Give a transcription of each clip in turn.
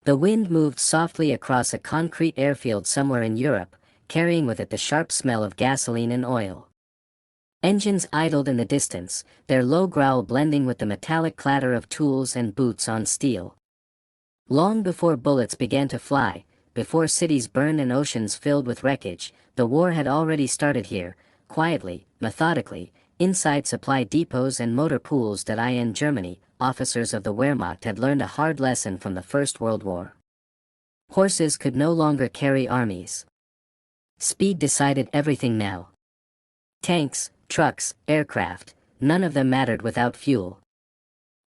The wind moved softly across a concrete airfield somewhere in Europe, carrying with it the sharp smell of gasoline and oil. Engines idled in the distance, their low growl blending with the metallic clatter of tools and boots on steel. Long before bullets began to fly, before cities burned and oceans filled with wreckage, the war had already started here, quietly, methodically, inside supply depots and motor pools that in Germany, officers of the Wehrmacht had learned a hard lesson from the First World War. Horses could no longer carry armies. Speed decided everything now. Tanks, trucks, aircraft, none of them mattered without fuel.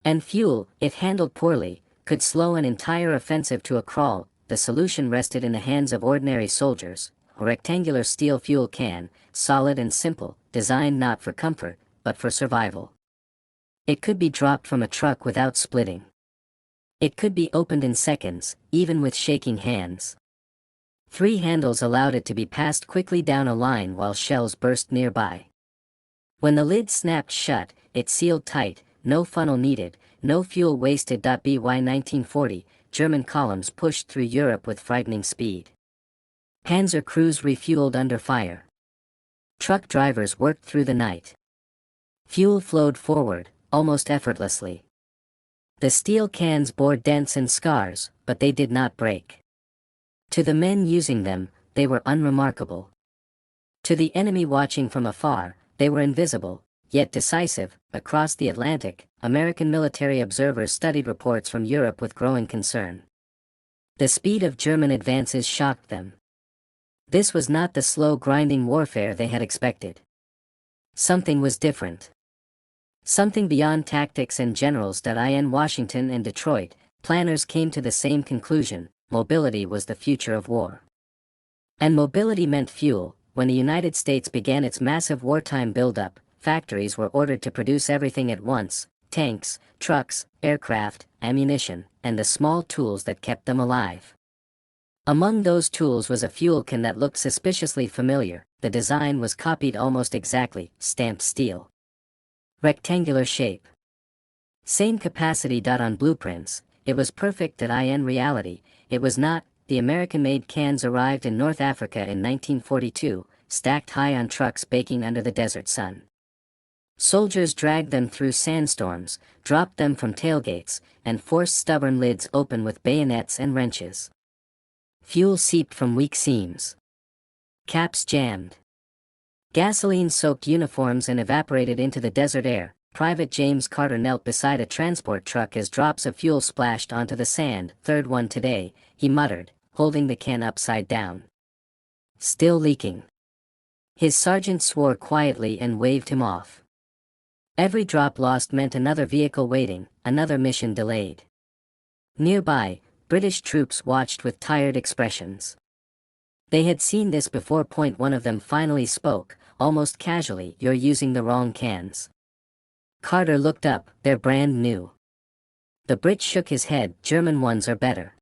And fuel, if handled poorly, could slow an entire offensive to a crawl. The solution rested in the hands of ordinary soldiers, a rectangular steel fuel can, solid and simple, designed not for comfort, but for survival. It could be dropped from a truck without splitting. It could be opened in seconds, even with shaking hands. 3 handles allowed it to be passed quickly down a line while shells burst nearby. When the lid snapped shut, it sealed tight, no funnel needed, no fuel wasted. By 1940, German columns pushed through Europe with frightening speed. Panzer crews refueled under fire. Truck drivers worked through the night. Fuel flowed forward, almost effortlessly. The steel cans bore dents and scars, but they did not break. To the men using them, they were unremarkable. To the enemy watching from afar, they were invisible, yet decisive. Across the Atlantic, American military observers studied reports from Europe with growing concern. The speed of German advances shocked them. This was not the slow grinding warfare they had expected. Something was different. Something beyond tactics and generals. In Washington and Detroit, planners came to the same conclusion: mobility was the future of war. And mobility meant fuel. When the United States began its massive wartime buildup, factories were ordered to produce everything at once: tanks, trucks, aircraft, ammunition, and the small tools that kept them alive. Among those tools was a fuel can that looked suspiciously familiar. The design was copied almost exactly: stamped steel. Rectangular shape. Same capacity. On blueprints, it was perfect. In reality, it was not. The American-made cans arrived in North Africa in 1942, stacked high on trucks baking under the desert sun. Soldiers dragged them through sandstorms, dropped them from tailgates, and forced stubborn lids open with bayonets and wrenches. Fuel seeped from weak seams. Caps jammed. Gasoline soaked uniforms and evaporated into the desert air. Private James Carter knelt beside a transport truck as drops of fuel splashed onto the sand. "Third one today," he muttered, holding the can upside down. "Still leaking." His sergeant swore quietly and waved him off. Every drop lost meant another vehicle waiting, another mission delayed. Nearby, British troops watched with tired expressions. They had seen this before. One of them finally spoke, almost casually: "You're using the wrong cans." Carter looked up. "They're brand new." The Brit shook his head. "German ones are better."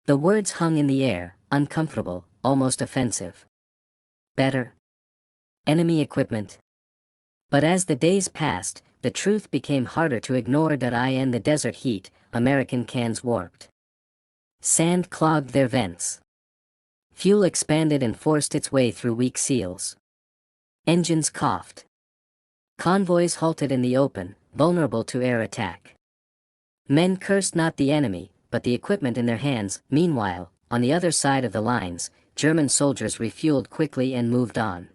The words hung in the air, uncomfortable, almost offensive. Better? Enemy equipment? But as the days passed, the truth became harder to ignore. In the desert heat, American cans warped. Sand clogged their vents. Fuel expanded and forced its way through weak seals. Engines coughed. Convoys halted in the open, vulnerable to air attack. Men cursed not the enemy, but the equipment in their hands. Meanwhile, on the other side of the lines, German soldiers refueled quickly and moved on.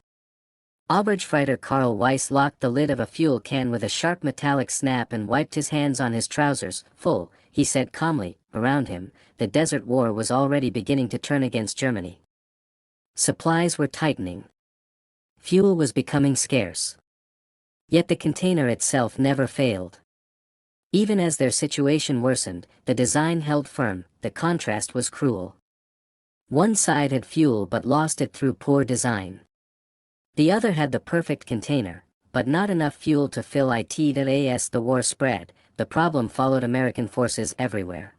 Oberstleutnant Karl Weiss locked the lid of a fuel can with a sharp metallic snap and wiped his hands on his trousers. "Full," he said calmly. Around him, the desert war was already beginning to turn against Germany. Supplies were tightening. Fuel was becoming scarce. Yet the container itself never failed. Even as their situation worsened, the design held firm. The contrast was cruel. One side had fuel but lost it through poor design. The other had the perfect container, but not enough fuel to fill it. As the war spread, the problem followed American forces everywhere.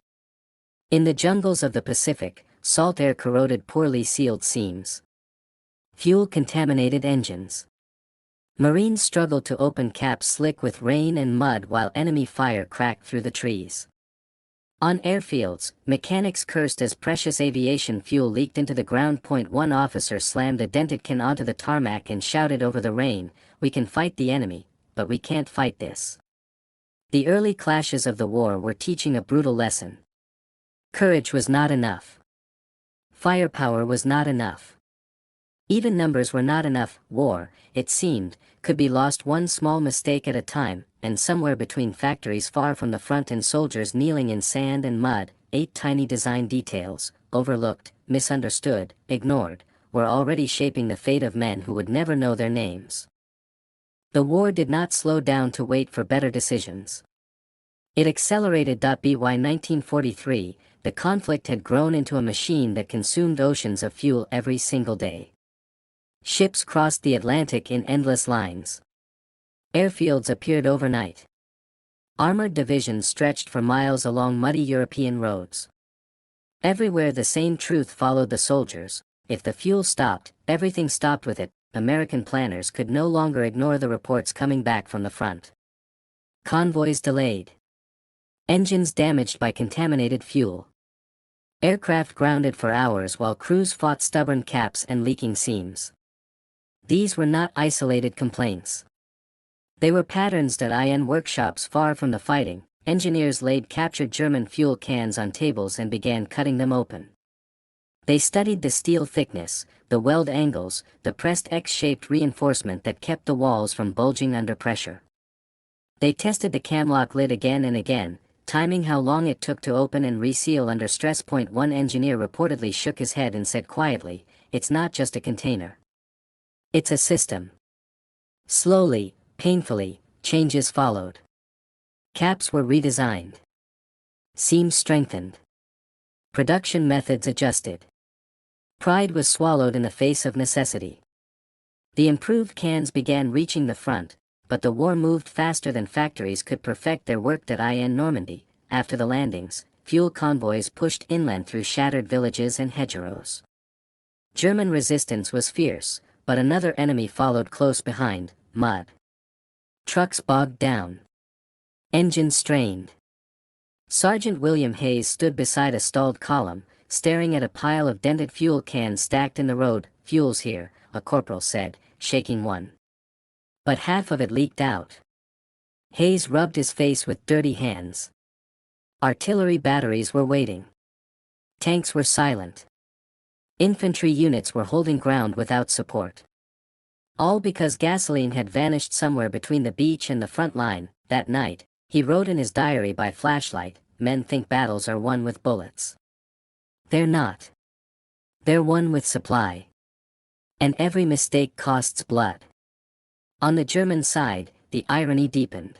In the jungles of the Pacific, salt air corroded poorly sealed seams. Fuel contaminated engines. Marines struggled to open caps slick with rain and mud while enemy fire cracked through the trees. On airfields, mechanics cursed as precious aviation fuel leaked into the ground. One officer slammed a dented can onto the tarmac and shouted over the rain, "We can fight the enemy, but we can't fight this." The early clashes of the war were teaching a brutal lesson. Courage was not enough. Firepower was not enough. Even numbers were not enough. War, it seemed, could be lost one small mistake at a time, and somewhere between factories far from the front and soldiers kneeling in sand and mud, 8 tiny design details, overlooked, misunderstood, ignored, were already shaping the fate of men who would never know their names. The war did not slow down to wait for better decisions. It accelerated. By 1943, the conflict had grown into a machine that consumed oceans of fuel every single day. Ships crossed the Atlantic in endless lines. Airfields appeared overnight. Armored divisions stretched for miles along muddy European roads. Everywhere the same truth followed the soldiers: if the fuel stopped, everything stopped with it. American planners could no longer ignore the reports coming back from the front. Convoys delayed. Engines damaged by contaminated fuel. Aircraft grounded for hours while crews fought stubborn caps and leaking seams. These were not isolated complaints. They were patterns. In workshops far from the fighting, engineers laid captured German fuel cans on tables and began cutting them open. They studied the steel thickness, the weld angles, the pressed X-shaped reinforcement that kept the walls from bulging under pressure. They tested the camlock lid again and again, timing how long it took to open and reseal under stress. One engineer reportedly shook his head and said quietly, "It's not just a container. It's a system." Slowly, painfully, changes followed. Caps were redesigned. Seams strengthened. Production methods adjusted. Pride was swallowed in the face of necessity. The improved cans began reaching the front, but the war moved faster than factories could perfect their work. In Normandy, after the landings, fuel convoys pushed inland through shattered villages and hedgerows. German resistance was fierce, but another enemy followed close behind: mud. Trucks bogged down. Engines strained. Sergeant William Hayes stood beside a stalled column, staring at a pile of dented fuel cans stacked in the road. "Fuel's here," a corporal said, shaking one. "But half of it leaked out." Hayes rubbed his face with dirty hands. Artillery batteries were waiting. Tanks were silent. Infantry units were holding ground without support. All because gasoline had vanished somewhere between the beach and the front line. That night, he wrote in his diary by flashlight, "Men think battles are won with bullets. They're not. They're won with supply. And every mistake costs blood." On the German side, the irony deepened.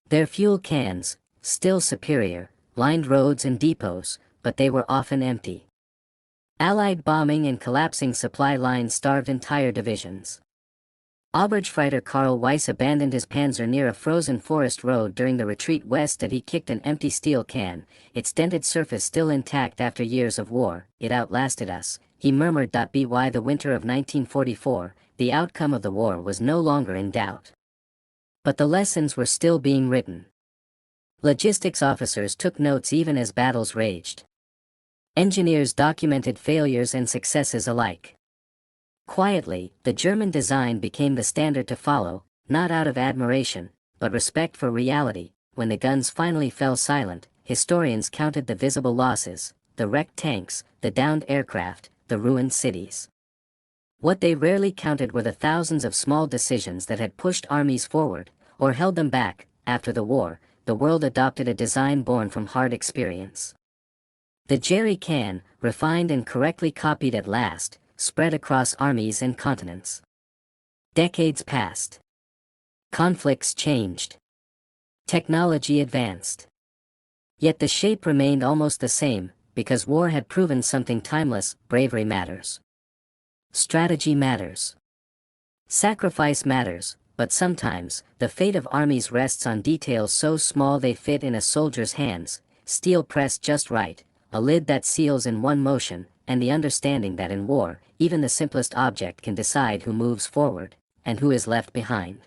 Their fuel cans, still superior, lined roads and depots, but they were often empty. Allied bombing and collapsing supply lines starved entire divisions. Oberstleutnant Karl Weiss abandoned his panzer near a frozen forest road during the retreat west. He kicked an empty steel can, its dented surface still intact after years of war. "It outlasted us," he murmured. By the winter of 1944, the outcome of the war was no longer in doubt. But the lessons were still being written. Logistics officers took notes even as battles raged. Engineers documented failures and successes alike. Quietly, the German design became the standard to follow, not out of admiration, but respect for reality. When the guns finally fell silent, historians counted the visible losses: the wrecked tanks, the downed aircraft, the ruined cities. What they rarely counted were the thousands of small decisions that had pushed armies forward, or held them back. After the war, the world adopted a design born from hard experience. The jerry can, refined and correctly copied at last, spread across armies and continents. Decades passed. Conflicts changed. Technology advanced. Yet the shape remained almost the same, because war had proven something timeless: bravery matters. Strategy matters. Sacrifice matters, but sometimes, the fate of armies rests on details so small they fit in a soldier's hands: steel pressed just right, a lid that seals in one motion, and the understanding that in war, even the simplest object can decide who moves forward, and who is left behind.